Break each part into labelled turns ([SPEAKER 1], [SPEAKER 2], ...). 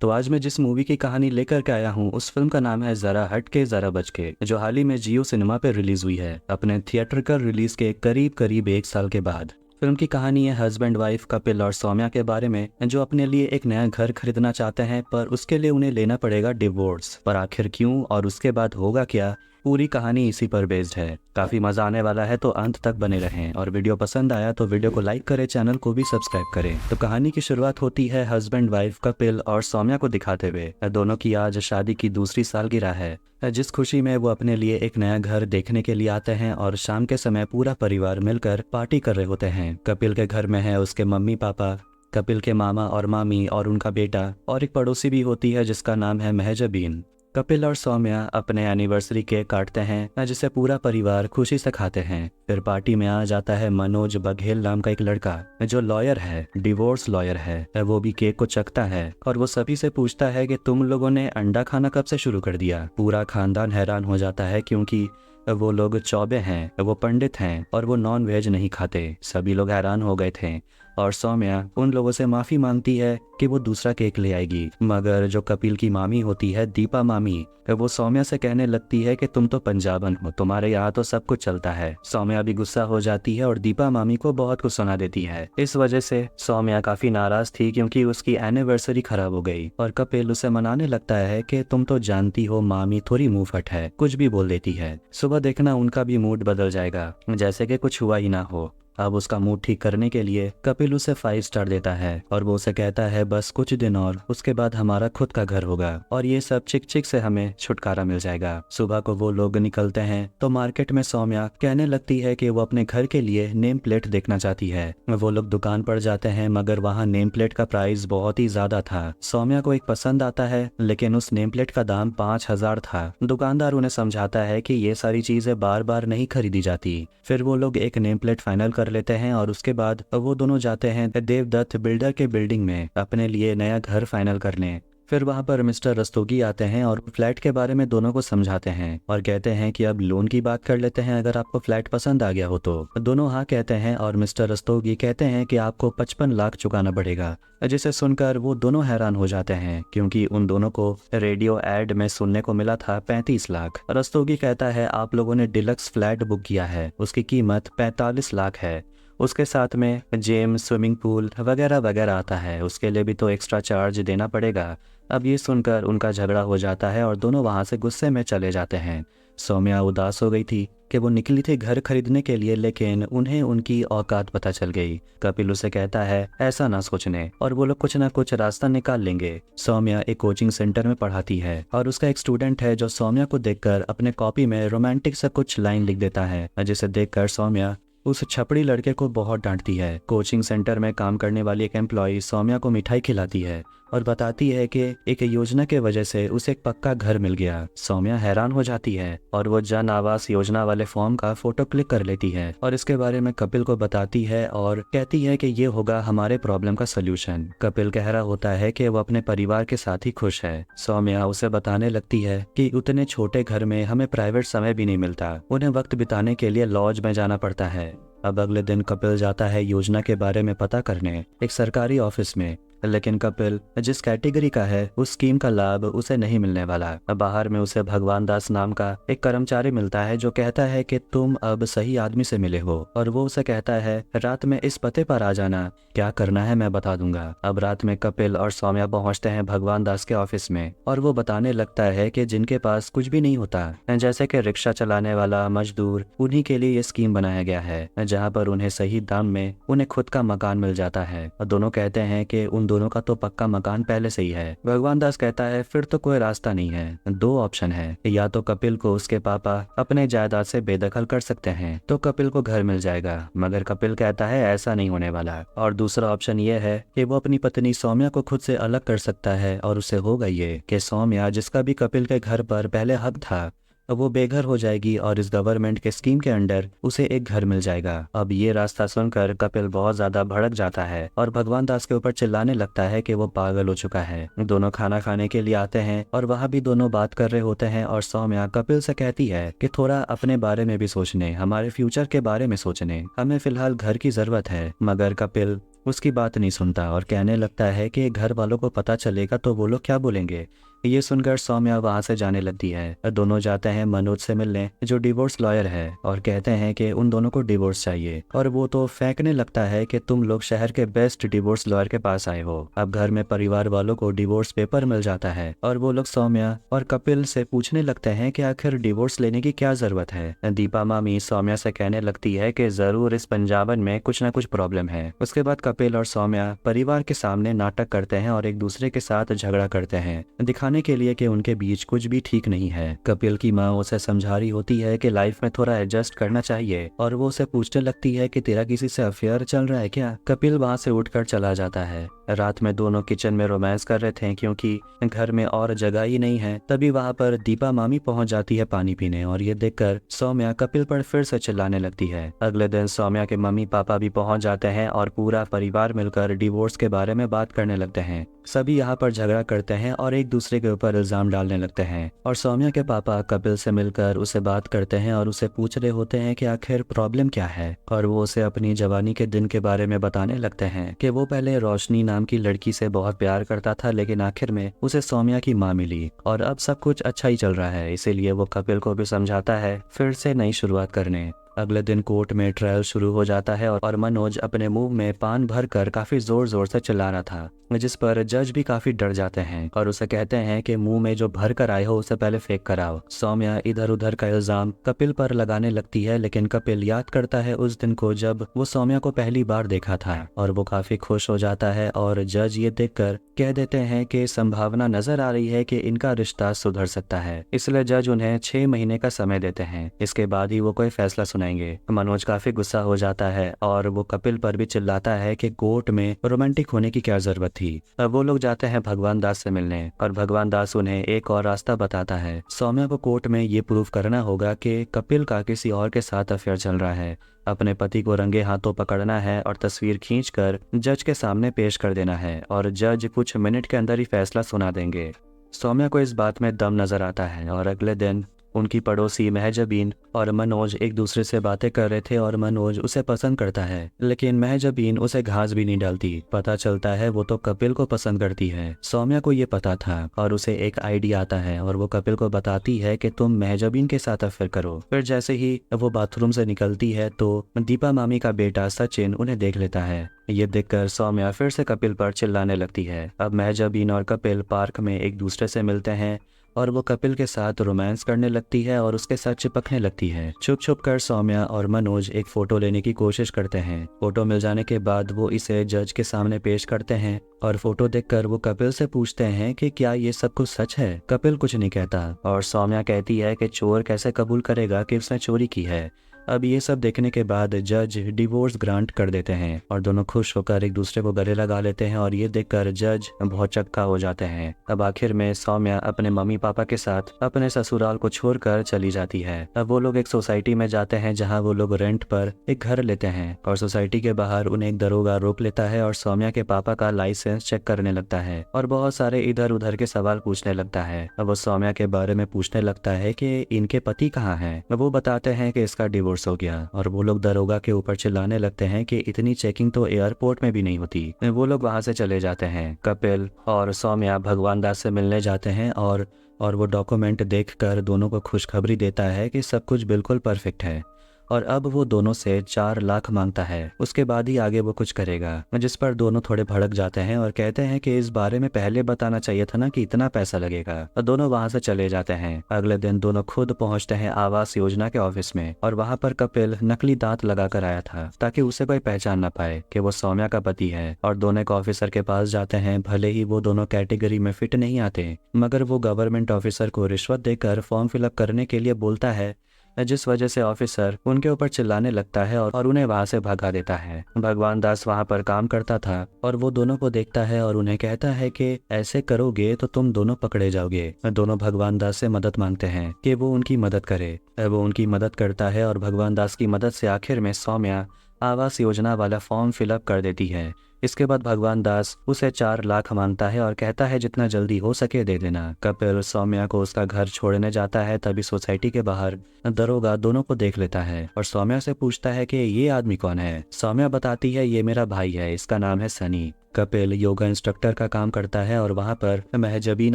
[SPEAKER 1] तो आज मैं जिस मूवी की कहानी लेकर के आया हूँ उस फिल्म का नाम है जरा हट के जरा बच के, जो हाल ही में जियो सिनेमा पे रिलीज हुई है अपने थिएट्रिकल रिलीज के करीब करीब 1 साल के बाद। फिल्म की कहानी है हस्बैंड वाइफ कपिल और सौम्या के बारे में, जो अपने लिए एक नया घर खरीदना चाहते हैं पर उसके लिए उन्हें लेना पड़ेगा डिवोर्स। पर आखिर क्यों और उसके बाद होगा क्या, पूरी कहानी इसी पर बेस्ड है। काफी मजा आने वाला है, तो अंत तक बने रहें। और वीडियो पसंद आया तो वीडियो को लाइक करें, चैनल को भी सब्सक्राइब करें। तो कहानी की शुरुआत होती है हस्बैंड वाइफ कपिल और सौम्या को दिखाते हुए। दोनों की आज शादी की दूसरी सालगिरह है, जिस खुशी में वो अपने लिए एक नया घर देखने के लिए आते हैं और शाम के समय पूरा परिवार मिलकर पार्टी कर रहे होते हैं। कपिल के घर में है उसके मम्मी पापा, कपिल के मामा और मामी और उनका बेटा, और एक पड़ोसी भी होती है जिसका नाम है महजबीन। कपिल और सौम्या अपने एनिवर्सरी केक काटते हैं, जिसे पूरा परिवार खुशी से खाते हैं। फिर पार्टी में आ जाता है मनोज बघेल नाम का एक लड़का, जो लॉयर है, डिवोर्स लॉयर है। वो भी केक को चखता है और वो सभी से पूछता है कि तुम लोगों ने अंडा खाना कब से शुरू कर दिया। पूरा खानदान हैरान हो जाता है क्योंकि वो लोग चौबे हैं, वो पंडित हैं और वो नॉन वेज नहीं खाते। सभी लोग हैरान हो गए थे और सौम्या उन लोगों से माफी मांगती है कि वो दूसरा केक ले आएगी। मगर जो कपिल की मामी होती है दीपा मामी, वो सौम्या से कहने लगती है कि तुम तो पंजाबन हो, तुम्हारे यहाँ तो सब कुछ चलता है। सौम्या भी गुस्सा हो जाती है और दीपा मामी को बहुत कुछ सुना देती है। इस वजह से सौम्या काफी नाराज थी क्योंकि उसकी एनिवर्सरी खराब हो गई। और कपिल उसे मनाने लगता है कि तुम तो जानती हो मामी थोड़ी मुंह फट है, कुछ भी बोल देती है। सुबह देखना उनका भी मूड बदल जाएगा, जैसे कि कुछ हुआ ही ना हो। अब उसका मूड ठीक करने के लिए कपिल उसे 5 स्टार देता है और वो उसे कहता है बस कुछ दिन और, उसके बाद हमारा खुद का घर होगा और ये सब चिक चिक से हमें छुटकारा मिल जाएगा। सुबह को वो लोग निकलते हैं तो मार्केट में सौम्या कहने लगती है कि वो अपने घर के लिए नेम प्लेट देखना चाहती है। वो लोग दुकान पर जाते हैं मगर वहाँ नेम प्लेट का प्राइस बहुत ही ज्यादा था। सौम्या को एक पसंद आता है लेकिन उस नेम प्लेट का दाम 5000 था। दुकानदार उन्हें समझाता है कि ये सारी चीजें बार बार नहीं खरीदी जाती। फिर वो लोग एक नेम प्लेट फाइनल कर लेते हैं और उसके बाद वो दोनों जाते हैं देवदत्त बिल्डर के बिल्डिंग में अपने लिए नया घर फाइनल करने। फिर वहां पर मिस्टर रस्तोगी आते हैं और फ्लैट के बारे में दोनों को समझाते हैं और कहते हैं कि अब लोन की बात कर लेते हैं, अगर आपको फ्लैट पसंद आ गया हो तो। दोनों हाँ कहते हैं और मिस्टर रस्तोगी कहते हैं कि आपको 55 लाख चुकाना पड़ेगा, जिसे सुनकर वो दोनों हैरान हो जाते हैं क्योंकि उन दोनों को रेडियो एड में सुनने को मिला था 35 लाख। रस्तोगी कहता है आप लोगों ने डिलक्स फ्लैट बुक किया है, उसकी कीमत 45 लाख है, उसके साथ में जिम, स्विमिंग पूल वगैरह वगैरह आता है, उसके लिए भी तो एक्स्ट्रा चार्ज देना पड़ेगा। अब ये सुनकर उनका झगड़ा हो जाता है और दोनों वहां से गुस्से में चले जाते हैं। सौम्या उदास हो गई थी कि वो निकली थी घर खरीदने के लिए, लेकिन उन्हें उनकी औकात पता चल गई। कपिल उसे कहता है ऐसा ना सोचने और वो लोग कुछ ना कुछ रास्ता निकाल लेंगे। सौम्या एक कोचिंग सेंटर में पढ़ाती है और उसका एक स्टूडेंट है जो सौम्या को देखकर अपने कॉपी में रोमांटिक सा कुछ लाइन लिख देता है, जिसे देखकर सौम्या उस छपड़ी लड़के को बहुत डांटती है। कोचिंग सेंटर में काम करने वाली एक एम्प्लॉय सौम्या को मिठाई खिलाती है और बताती है कि एक योजना के वजह से उसे एक पक्का घर मिल गया। सौम्या हैरान हो जाती है और वो जन आवास योजना वाले फॉर्म का फोटो क्लिक कर लेती है और इसके बारे में कपिल को बताती है और कहती है कि ये होगा हमारे प्रॉब्लम का सोल्यूशन। कपिल कह रहा होता है कि वो अपने परिवार के साथ ही खुश है। सौम्या उसे बताने लगती है कि उतने छोटे घर में हमें प्राइवेट समय भी नहीं मिलता, उन्हें वक्त बिताने के लिए लॉज में जाना पड़ता है। अब अगले दिन कपिल जाता है योजना के बारे में पता करने एक सरकारी ऑफिस में, लेकिन कपिल जिस कैटेगरी का है उस स्कीम का लाभ उसे नहीं मिलने वाला। बाहर में उसे भगवान दास नाम का एक कर्मचारी मिलता है जो कहता है कि तुम अब सही आदमी से मिले हो और वो उसे कहता है रात में इस पते पर आ जाना, क्या करना है मैं बता दूंगा। अब रात में कपिल और सौम्या पहुंचते हैं भगवान दास के ऑफिस में और वो बताने लगता है कि जिनके पास कुछ भी नहीं होता, जैसे कि रिक्शा चलाने वाला मजदूर, उन्हीं के लिए ये स्कीम बनाया गया है जहाँ पर उन्हें सही दाम में उन्हें खुद का मकान मिल जाता है। और दोनों कहते हैं कि उन दोनों का तो पक्का मकान पहले से ही है। भगवान दास कहता है फिर तो कोई रास्ता नहीं है, 2 ऑप्शन है, या तो कपिल को उसके पापा अपने जायदाद से बेदखल कर सकते हैं तो कपिल को घर मिल जाएगा, मगर कपिल कहता है ऐसा नहीं होने वाला। और दूसरा ऑप्शन ये है कि वो अपनी पत्नी सौम्या को खुद से अलग कर सकता है और उसे होगा ये कि सौम्या, जिसका भी कपिल के घर पर पहले हक था, वो बेघर हो जाएगी और इस गवर्नमेंट के स्कीम के अंडर उसे एक घर मिल जाएगा। अब ये रास्ता सुनकर कपिल बहुत ज्यादा भड़क जाता है और भगवान दास के ऊपर चिल्लाने लगता है कि वो पागल हो चुका है। दोनों खाना खाने के लिए आते हैं और वहाँ भी दोनों बात कर रहे होते हैं और सौम्या कपिल से कहती है कि थोड़ा अपने बारे में भी सोचने, हमारे फ्यूचर के बारे में सोचने, हमें फिलहाल घर की जरूरत है। मगर कपिल उसकी बात नहीं सुनता और कहने लगता है कि घर वालों को पता चलेगा तो वो लोग क्या बोलेंगे। ये सुनकर सौम्या वहां से जाने लगती है। दोनों जाते हैं मनोज से मिलने, जो डिवोर्स लॉयर है, और कहते हैं कि उन दोनों को डिवोर्स चाहिए। और वो तो फेंकने लगता है कि तुम लोग शहर के बेस्ट डिवोर्स लॉयर के पास आए हो। अब घर में परिवार वालों को डिवोर्स पेपर मिल जाता है और वो लोग सौम्या और कपिल से पूछने लगते हैं कि आखिर डिवोर्स लेने की क्या जरूरत है। दीपा मामी सौम्या से कहने लगती है कि जरूर इस पंजाबन में कुछ न कुछ प्रॉब्लम है। उसके बाद कपिल और सौम्या परिवार के सामने नाटक करते हैं और एक दूसरे के साथ झगड़ा करते हैं, दिखाने के लिए कि उनके बीच कुछ भी ठीक नहीं है। कपिल की माँ उसे समझा रही होती है कि लाइफ में थोड़ा एडजस्ट करना चाहिए और वो उसे पूछने लगती है कि तेरा किसी से अफेयर चल रहा है क्या। कपिल वहाँ से उठकर चला जाता है। रात में दोनों किचन में रोमांस कर रहे थे क्योंकि घर में और जगह ही नहीं है। तभी वहाँ पर दीपा मामी पहुँच जाती है पानी पीने और ये देखकर सौम्या कपिल पर फिर से चिल्लाने लगती है। अगले दिन सौम्या के मम्मी पापा भी पहुँच जाते हैं और पूरा परिवार मिलकर डिवोर्स के बारे में बात करने लगते हैं। सभी यहाँ पर झगड़ा करते हैं और एक दूसरे के ऊपर इल्जाम डालने लगते हैं और सौम्या के पापा कपिल से मिलकर उसे बात करते हैं और उसे पूछ रहे होते हैं कि आखिर प्रॉब्लम क्या है। और वो उसे अपनी जवानी के दिन के बारे में बताने लगते हैं कि वो पहले रोशनी नाम की लड़की से बहुत प्यार करता था, लेकिन आखिर में उसे सौम्या की माँ मिली और अब सब कुछ अच्छा ही चल रहा है। इसीलिए वो कपिल को भी समझाता है फिर से नई शुरुआत करने। अगले दिन कोर्ट में ट्रायल शुरू हो जाता है और मनोज अपने मुंह में पान भरकर काफी जोर जोर से चिल्ला रहा था, जिस पर जज भी काफी डर जाते हैं और उसे कहते हैं कि मुंह में जो भर कर आए हो उसे पहले फेंक कर आओ। सौम्या इधर उधर का इल्जाम कपिल पर लगाने लगती है, लेकिन कपिल याद करता है उस दिन को जब वो सौम्या को पहली बार देखा था और वो काफी खुश हो जाता है। और जज ये देखकर कह देते हैं कि संभावना नजर आ रही है कि इनका रिश्ता सुधर सकता है, इसलिए जज उन्हें 6 महीने का समय देते हैं। इसके बाद ही वो कोई फैसला सुनाएंगे। मनोज काफी गुस्सा हो जाता है और वो कपिल पर भी चिल्लाता है कि कोर्ट में रोमांटिक होने की क्या जरूरत थी। अब वो लोग जाते हैं भगवान दास से मिलने और भगवान दास उन्हें एक और रास्ता बताता है। सौम्या को कोर्ट में ये प्रूव करना होगा कि कपिल का किसी और के साथ अफेयर चल रहा है। अपने पति को रंगे हाथों पकड़ना है और तस्वीर खींचकर जज के सामने पेश कर देना है और जज कुछ मिनट के अंदर ही फैसला सुना देंगे। सौम्या को इस बात में दम नजर आता है और अगले दिन उनकी पड़ोसी महजबीन और मनोज एक दूसरे से बातें कर रहे थे और मनोज उसे पसंद करता है, लेकिन महजबीन उसे घास भी नहीं डालती। पता चलता है वो तो कपिल को पसंद करती है। सौम्या को ये पता था और उसे एक आइडिया आता है और वो कपिल को बताती है कि तुम महजबीन के साथ अफेयर करो। फिर जैसे ही वो बाथरूम से निकलती है तो दीपा मामी का बेटा सचिन उन्हें देख लेता है। ये देखकर सौम्या फिर से कपिल पर चिल्लाने लगती है। अब महजबीन और कपिल पार्क में एक दूसरे से मिलते हैं और वो कपिल के साथ रोमांस करने लगती है और उसके साथ चिपकने लगती है। छुप छुप कर सौम्या और मनोज एक फोटो लेने की कोशिश करते हैं। फोटो मिल जाने के बाद वो इसे जज के सामने पेश करते हैं और फोटो देखकर वो कपिल से पूछते हैं कि क्या ये सब कुछ सच है। कपिल कुछ नहीं कहता और सौम्या कहती है कि चोर कैसे कबूल करेगा कि उसने चोरी की है। अब ये सब देखने के बाद जज डिवोर्स ग्रांट कर देते हैं और दोनों खुश होकर एक दूसरे को गले लगा लेते हैं और ये देखकर जज बहुत चक्का हो जाते हैं। अब आखिर में सौम्या अपने मम्मी पापा के साथ अपने ससुराल को छोड़कर चली जाती है। अब वो लोग एक सोसाइटी में जाते हैं जहाँ वो लोग रेंट पर एक घर लेते हैं और सोसाइटी के बाहर उन्हें एक दरोगा रोक लेता है और सौम्या के पापा का लाइसेंस चेक करने लगता है और बहुत सारे इधर उधर के सवाल पूछने लगता है। अब वो सौम्या के बारे में पूछने लगता है कि इनके पति कहाँ हैं। वो बताते हैं कि इसका डिवोर्स हो गया और वो लोग दरोगा के ऊपर चिल्लाने लगते हैं कि इतनी चेकिंग तो एयरपोर्ट में भी नहीं होती। वो लोग वहां से चले जाते हैं। कपिल और सौम्या भगवान दास से मिलने जाते हैं और वो डॉक्यूमेंट देखकर दोनों को खुशखबरी देता है कि सब कुछ बिल्कुल परफेक्ट है और अब वो दोनों से 4 लाख मांगता है। उसके बाद ही आगे वो कुछ करेगा, जिस पर दोनों थोड़े भड़क जाते हैं और कहते हैं कि इस बारे में पहले बताना चाहिए था ना कि इतना पैसा लगेगा। और दोनों वहां से चले जाते हैं। अगले दिन दोनों खुद पहुंचते हैं आवास योजना के ऑफिस में और वहां पर कपिल नकली दांत लगाकर आया था ताकि उसे कोई पहचान ना पाए कि वो सौम्या का पति है। और दोनों एक ऑफिसर के पास जाते हैं। भले ही वो दोनों कैटेगरी में फिट नहीं आते, मगर वो गवर्नमेंट ऑफिसर को रिश्वत देकर फॉर्म फिलअप करने के लिए बोलता है, जिस वजह से ऑफिसर उनके ऊपर चिल्लाने लगता है और उन्हें वहां से भगा देता है। भगवान दास वहां पर काम करता था और वो दोनों को देखता है और उन्हें कहता है कि ऐसे करोगे तो तुम दोनों पकड़े जाओगे। दोनों भगवान दास से मदद मांगते हैं कि वो उनकी मदद करे। वो उनकी मदद करता है और भगवान दास की मदद से आखिर में सौम्या आवास योजना वाला फॉर्म फिलअप कर देती है। इसके बाद भगवान दास उसे 4 लाख मांगता है और कहता है जितना जल्दी हो सके दे देना। कपिल सौम्या को उसका घर छोड़ने जाता है, तभी सोसाइटी के बाहर दरोगा दोनों को देख लेता है और सौम्या से पूछता है कि ये आदमी कौन है। सौम्या बताती है ये मेरा भाई है, इसका नाम है सनी। कपिल योगा इंस्ट्रक्टर का काम करता है और वहाँ पर महजबीन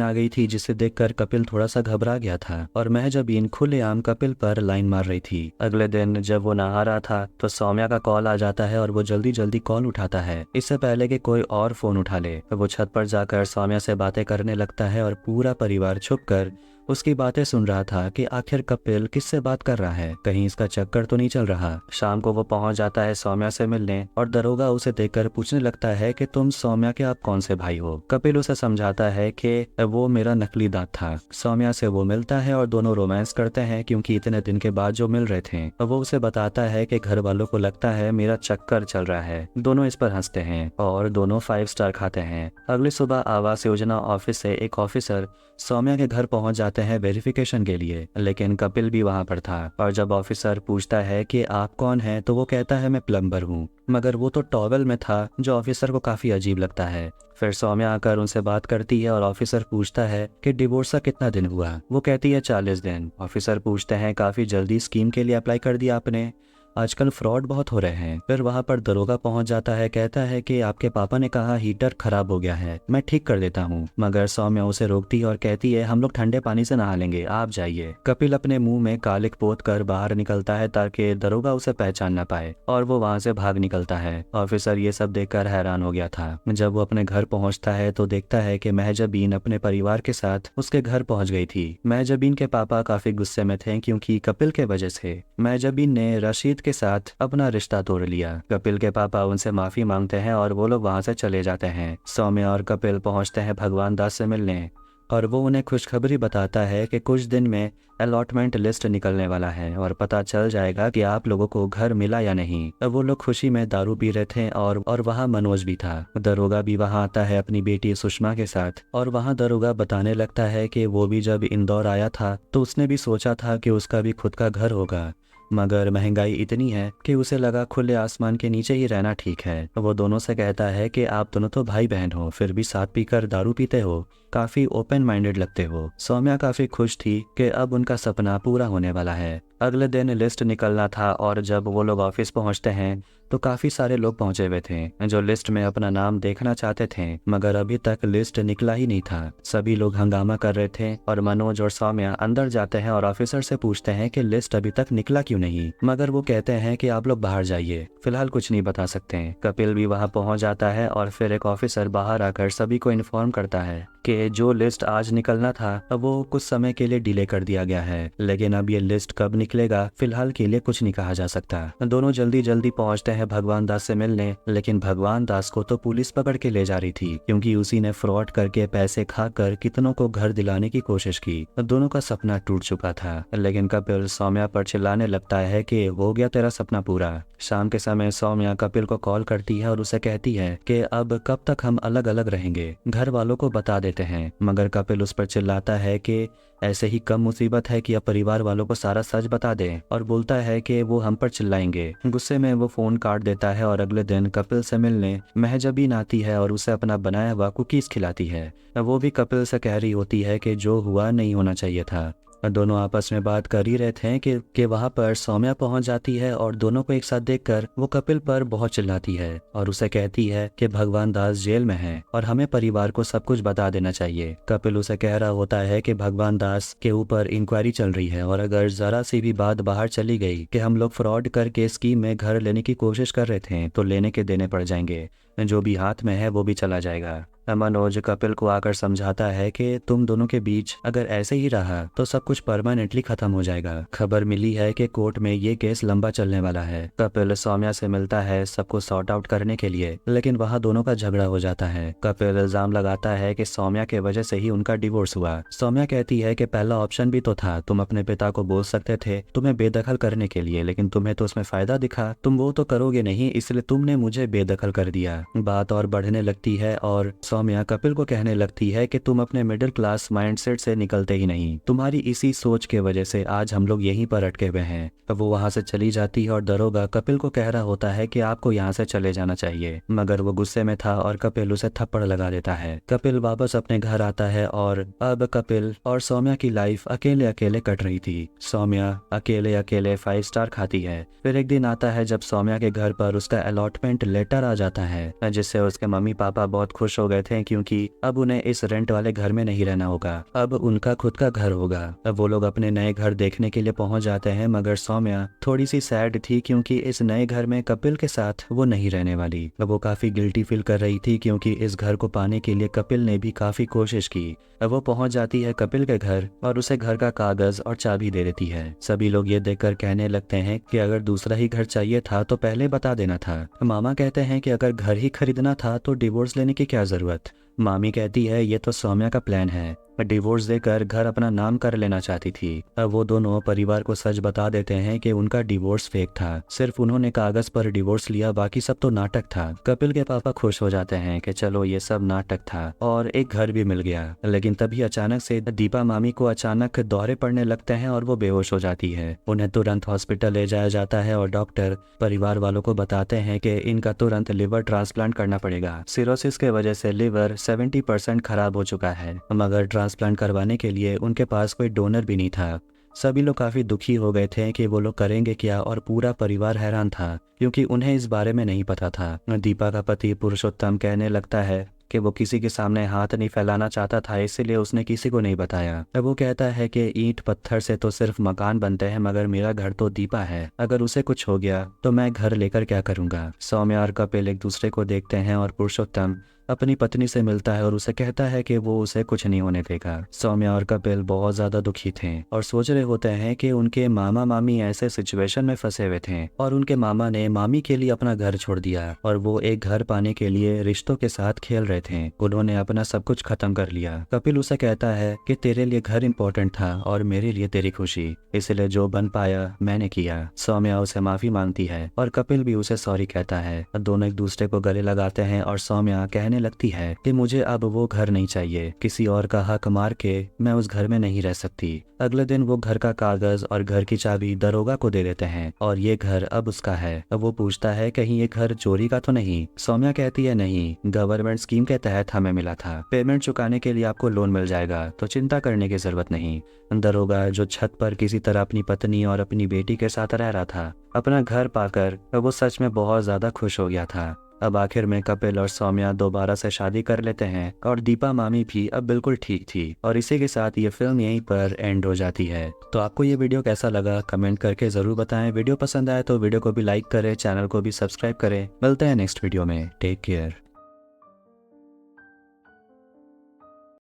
[SPEAKER 1] आ गई थी, जिसे देखकर कपिल थोड़ा सा घबरा गया था और महजबीन खुलेआम कपिल पर लाइन मार रही थी। अगले दिन जब वो नहा रहा था तो सौम्या का कॉल आ जाता है और वो जल्दी जल्दी कॉल उठाता है, इससे पहले कि कोई और फोन उठा ले। वो छत पर जाकर सौम्या से बातें करने लगता है और पूरा परिवार छुपकर उसकी बातें सुन रहा था कि आखिर कपिल किससे बात कर रहा है, कहीं इसका चक्कर तो नहीं चल रहा। शाम को वो पहुंच जाता है सौम्या से मिलने और दरोगा उसे देखकर पूछने लगता है कि तुम सौम्या के आप कौन से भाई हो। कपिल उसे समझाता है कि वो मेरा नकली दांत था। सौम्या से वो मिलता है और दोनों रोमांस करते हैं, क्योंकि इतने दिन के बाद जो मिल रहे थे। वो उसे बताता है कि घर वालों को लगता है मेरा चक्कर चल रहा है। दोनों इस पर हंसते हैं और दोनों 5 स्टार खाते हैं। अगली सुबह आवास योजना ऑफिस से एक ऑफिसर सौम्या के घर पहुंच जाते हैं वेरिफिकेशन के लिए, लेकिन कपिल भी वहां पर था। और जब ऑफिसर पूछता है कि आप कौन हैं, तो वो कहता है मैं प्लम्बर हूँ, मगर वो तो टॉवेल में था, जो ऑफिसर को काफी अजीब लगता है। फिर सौम्या आकर उनसे बात करती है और ऑफिसर पूछता है कि डिवोर्स का कितना दिन हुआ। वो कहती है 40 दिन। ऑफिसर पूछते हैं काफी जल्दी स्कीम के लिए अप्लाई कर दिया आपने, आजकल फ्रॉड बहुत हो रहे हैं। फिर वहां पर दरोगा पहुंच जाता है, कहता है कि आपके पापा ने कहा हीटर खराब हो गया है, मैं ठीक कर देता हूँ। मगर सौम्या उसे रोकती है और कहती है हम लोग ठंडे पानी से नहा लेंगे, आप जाइए। कपिल अपने मुंह में कालिक पोत कर बाहर निकलता है ताकि दरोगा उसे पहचान न पाए, और वो वहाँ से भाग निकलता है। ऑफिसर ये सब देखकर हैरान हो गया था। जब वो अपने घर पहुँचता है तो देखता है कि महजबीन अपने परिवार के साथ उसके घर पहुँच गई थी। महजबीन के पापा काफी गुस्से में थे, क्योंकि कपिल के वजह से महजबीन ने रशीद के साथ अपना रिश्ता तोड़ लिया। कपिल के पापा उनसे माफी मांगते हैं और वो लोग वहां से चले जाते हैं। सौम्या और कपिल पहुंचते हैं भगवान दास से मिलने और वो उन्हें खुशखबरी बताता है कि कुछ दिन में अलॉटमेंट लिस्ट निकलने वाला है और पता चल जाएगा कि आप लोगों को घर मिला या नहीं। अब वो लोग खुशी में दारू पी रहे थे और वहाँ मनोज भी था। दरोगा भी वहाँ आता है अपनी बेटी सुषमा के साथ, और वहाँ दरोगा बताने लगता है कि वो भी जब इंदौर आया था तो उसने भी सोचा था कि उसका भी खुद का घर होगा, मगर महंगाई इतनी है कि उसे लगा खुले आसमान के नीचे ही रहना ठीक है। वो दोनों से कहता है कि आप दोनों तो भाई बहन हो, फिर भी साथ पीकर दारू पीते हो, काफी ओपन माइंडेड लगते हो। सौम्या काफी खुश थी कि अब उनका सपना पूरा होने वाला है। अगले दिन लिस्ट निकलना था और जब वो लोग ऑफिस पहुंचते हैं तो काफी सारे लोग पहुंचे हुए थे जो लिस्ट में अपना नाम देखना चाहते थे, मगर अभी तक लिस्ट निकला ही नहीं था। सभी लोग हंगामा कर रहे थे और मनोज और सौम्या अंदर जाते हैं और ऑफिसर से पूछते हैं कि लिस्ट अभी तक निकला क्यों नहीं, मगर वो कहते हैं कि आप लोग बाहर जाइए, फिलहाल कुछ नहीं बता सकते। कपिल भी वहाँ पहुँच जाता है और फिर एक ऑफिसर बाहर आकर सभी को इन्फॉर्म करता है कि जो लिस्ट आज निकलना था वो कुछ समय के लिए डिले कर दिया गया है, लेकिन अब ये लिस्ट कब निकलेगा फिलहाल के लिए कुछ नहीं कहा जा सकता। दोनों जल्दी जल्दी पहुंचते हैं भगवान दास से मिलने, लेकिन भगवान दास को तो पुलिस पकड़ के ले जा रही थी, क्योंकि उसी ने फ्रॉड करके पैसे खाकर कितनों को घर दिलाने की कोशिश की। दोनों का सपना टूट चुका था, लेकिन कपिल सौम्या पर चिल्लाने लगता है कि हो गया तेरा सपना पूरा। शाम के समय सौम्या कपिल को कॉल करती है और उसे कहती है कि अब कब तक हम अलग अलग रहेंगे, घर वालों को बता देते हैं। मगर कपिल उस पर चिल्लाता है कि ऐसे ही कम मुसीबत है कि अब परिवार वालों को सारा सच बता दें, और बोलता है कि वो हम पर चिल्लाएंगे। गुस्से में वो फोन काट देता है और अगले दिन कपिल से मिलने महजबीन आती है और उसे अपना बनाया हुआ कुकीज खिलाती है। वो भी कपिल से कह रही होती है कि जो हुआ नहीं होना चाहिए था। दोनों आपस में बात कर ही रहे थे कि वहाँ पर सौम्या पहुँच जाती है और दोनों को एक साथ देखकर वो कपिल पर बहुत चिल्लाती है और उसे कहती है कि भगवान दास जेल में है और हमें परिवार को सब कुछ बता देना चाहिए। कपिल उसे कह रहा होता है कि भगवान दास के ऊपर इंक्वायरी चल रही है और अगर जरा सी भी बात बाहर चली गई कि हम लोग फ्रॉड करके स्कीम में घर लेने की कोशिश कर रहे थे तो लेने के देने पड़ जाएंगे, जो भी हाथ में है वो भी चला जाएगा। मनोज कपिल को आकर समझाता है कि तुम दोनों के बीच अगर ऐसे ही रहा तो सब कुछ परमानेंटली खत्म हो जाएगा। खबर मिली है कि कोर्ट में ये केस लंबा चलने वाला है। कपिल सौम्या से मिलता है सबको सॉर्ट आउट करने के लिए, लेकिन वहाँ दोनों का झगड़ा हो जाता है। कपिल इल्जाम लगाता है कि सौम्या के वजह से ही उनका डिवोर्स हुआ। सौम्या कहती है कि पहला ऑप्शन भी तो था, तुम अपने पिता को बोल सकते थे तुम्हें बेदखल करने के लिए, लेकिन तुम्हें तो उसमें फायदा दिखा, तुम वो तो करोगे नहीं, इसलिए तुमने मुझे बेदखल कर दिया। बात और बढ़ने लगती है और सौम्या कपिल को कहने लगती है कि तुम अपने मिडिल क्लास माइंडसेट से निकलते ही नहीं, तुम्हारी इसी सोच के वजह से आज हम लोग यहीं पर अटके हुए हैं। वो वहां से चली जाती है और दरोगा कपिल को कह रहा होता है कि आपको यहाँ से चले जाना चाहिए, मगर वो गुस्से में था और कपिल उसे थप्पड़ लगा देता है। कपिल वापस अपने घर आता है और अब कपिल और सौम्या की लाइफ अकेले अकेले कट रही थी। सौम्या अकेले अकेले 5 स्टार खाती है। फिर एक दिन आता है जब सौम्या के घर पर उसका अलॉटमेंट लेटर आ जाता है, जिससे उसके मम्मी पापा बहुत खुश हो गए थे क्योंकि अब उन्हें इस रेंट वाले घर में नहीं रहना होगा, अब उनका खुद का घर होगा। अब वो लोग अपने नए घर देखने के लिए पहुंच जाते हैं, मगर सौम्या थोड़ी सी सैड थी क्योंकि इस नए घर में कपिल के साथ वो नहीं रहने वाली। वो काफी गिल्टी फील कर रही थी क्योंकि इस घर को पाने के लिए कपिल ने भी काफी कोशिश की। अब वो पहुंच जाती है कपिल के घर और उसे घर का कागज और चाबी दे देती है। सभी लोग ये देखकर कहने लगते हैं कि अगर दूसरा ही घर चाहिए था तो पहले बता देना था। मामा कहते हैं कि अगर घर ही खरीदना था तो डिवोर्स लेने की क्या जरूरत। मामी कहती है ये तो सौम्या का प्लान है, डिवोर्स देकर घर अपना नाम कर लेना चाहती थी। अब वो दोनों परिवार को सच बता देते हैं कि उनका डिवोर्स फेक था, सिर्फ उन्होंने कागज पर डिवोर्स लिया, बाकी सब तो नाटक था। कपिल के पापा खुश हो जाते हैं कि चलो ये सब नाटक था और एक घर भी मिल गया। लेकिन तभी अचानक से दीपा मामी को अचानक दौरे पड़ने लगते हैं और वो बेहोश हो जाती है। उन्हें तुरंत हॉस्पिटल ले जाया जाता है और डॉक्टर परिवार वालों को बताते हैं कि इनका तुरंत लिवर ट्रांसप्लांट करना पड़ेगा। सिरोसिस के वजह से लिवर 70% खराब हो चुका है, मगर ट्रांसप्लांट करवाने के लिए उनके पास कोई डोनर भी नहीं था। सभी लोग काफी दुखी हो गए थे कि वो लोग करेंगे क्या, और पूरा परिवार हैरान था क्योंकि उन्हें इस बारे में नहीं पता था। दीपा का पति पुरुषोत्तम कहने लगता है कि वो किसी के सामने हाथ नहीं फैलाना चाहता था, इसीलिए उसने किसी को नहीं बताया। अब वो कहता है कि ईंट पत्थर से तो सिर्फ मकान बनते हैं, मगर मेरा घर तो दीपा है, अगर उसे कुछ हो गया तो मैं घर लेकर क्या करूंगा। सौम्या और कपिल एक दूसरे को देखते हैं और पुरुषोत्तम अपनी पत्नी से मिलता है और उसे कहता है कि वो उसे कुछ नहीं होने देगा। सौम्या और कपिल बहुत ज्यादा दुखी थे और सोच रहे होते हैं कि उनके मामा मामी ऐसे सिचुएशन में फंसे हुए थे और उनके मामा ने मामी के लिए अपना घर छोड़ दिया और वो एक घर पाने के लिए रिश्तों के साथ खेल रहे थे। उन्होंने अपना सब कुछ खत्म कर लिया। कपिल उसे कहता है कि तेरे लिए घर इंपॉर्टेंट था और मेरे लिए तेरी खुशी, इसलिए जो बन पाया मैंने किया। सौम्या उसे माफी मांगती है और कपिल भी उसे सॉरी कहता है। दोनों एक दूसरे को गले लगाते हैं और सौम्या कहने लगती है कि मुझे अब वो घर नहीं चाहिए, किसी और का हक मार के मैं उस घर में नहीं रह सकती। अगले दिन वो घर का कागज और घर की चाबी दरोगा को दे देते हैं और ये घर अब उसका है। अब वो पूछता है कहीं ये घर चोरी का तो नहीं। सौम्या कहती है नहीं, गवर्नमेंट स्कीम के तहत हमें मिला था, पेमेंट चुकाने के लिए आपको लोन मिल जाएगा, तो चिंता करने की जरूरत नहीं। दरोगा जो छत पर किसी तरह अपनी पत्नी और अपनी बेटी के साथ रह रहा था, अपना घर पाकर वो सच में बहुत ज्यादा खुश हो गया था। अब आखिर में कपिल और सौम्या दोबारा से शादी कर लेते हैं और दीपा मामी भी अब बिल्कुल ठीक थी। और इसी के साथ ये फिल्म यहीं पर एंड हो जाती है। तो आपको ये वीडियो कैसा लगा कमेंट करके जरूर बताएं। वीडियो पसंद आए तो वीडियो को भी लाइक करें, चैनल को भी सब्सक्राइब करें। मिलते हैं नेक्स्ट वीडियो में। Take care.